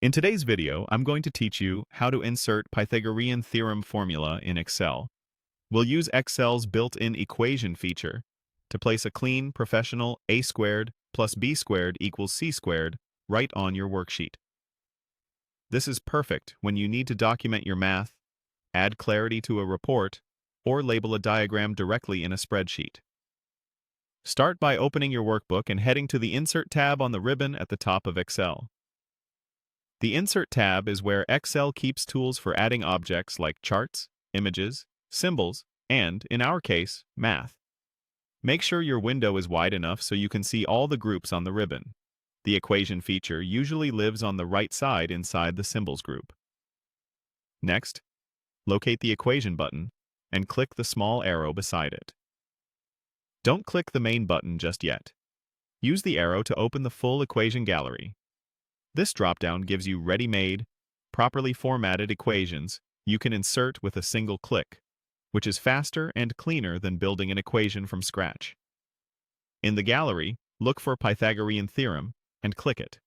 In today's video, I'm going to teach you how to insert Pythagorean Theorem formula in Excel. We'll use Excel's built-in equation feature to place a clean, professional a squared plus b squared equals c squared right on your worksheet. This is perfect when you need to document your math, add clarity to a report, or label a diagram directly in a spreadsheet. Start by opening your workbook and heading to the Insert tab on the ribbon at the top of Excel. The Insert tab is where Excel keeps tools for adding objects like charts, images, symbols, and, in our case, math. Make sure your window is wide enough so you can see all the groups on the ribbon. The equation feature usually lives on the right side inside the symbols group. Next, locate the equation button and click the small arrow beside it. Don't click the main button just yet. Use the arrow to open the full equation gallery. This dropdown gives you ready-made, properly formatted equations you can insert with a single click, which is faster and cleaner than building an equation from scratch. In the gallery, look for Pythagorean Theorem and click it.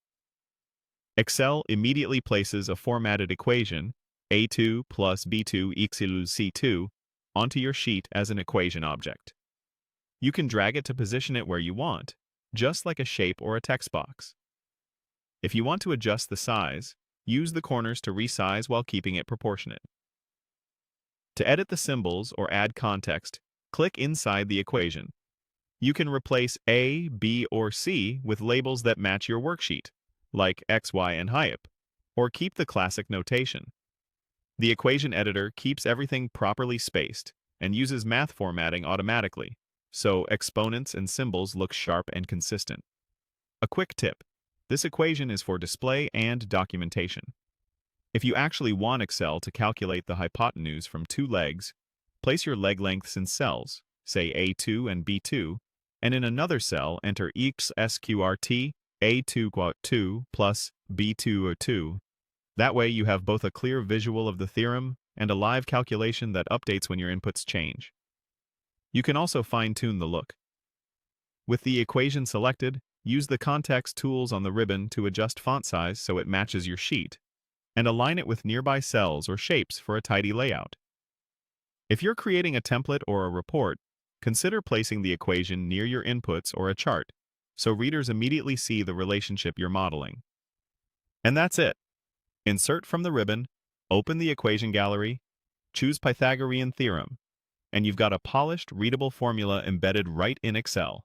Excel immediately places a formatted equation, a2 plus b2 equals c2, onto your sheet as an equation object. You can drag it to position it where you want, just like a shape or a text box. If you want to adjust the size, use the corners to resize while keeping it proportionate. To edit the symbols or add context, click inside the equation. You can replace A, B, or C with labels that match your worksheet, like X, Y, and hype, or keep the classic notation. The equation editor keeps everything properly spaced and uses math formatting automatically, so exponents and symbols look sharp and consistent. A quick tip: this equation is for display and documentation. If you actually want Excel to calculate the hypotenuse from two legs, place your leg lengths in cells, say A2 and B2, and in another cell enter equals SQRT A2 plus B2. That way you have both a clear visual of the theorem and a live calculation that updates when your inputs change. You can also fine-tune the look. With the equation selected, use the context tools on the ribbon to adjust font size so it matches your sheet, and align it with nearby cells or shapes for a tidy layout. If you're creating a template or a report, consider placing the equation near your inputs or a chart, so readers immediately see the relationship you're modeling. And that's it. Insert from the ribbon, open the equation gallery, choose Pythagorean Theorem, and you've got a polished, readable formula embedded right in Excel.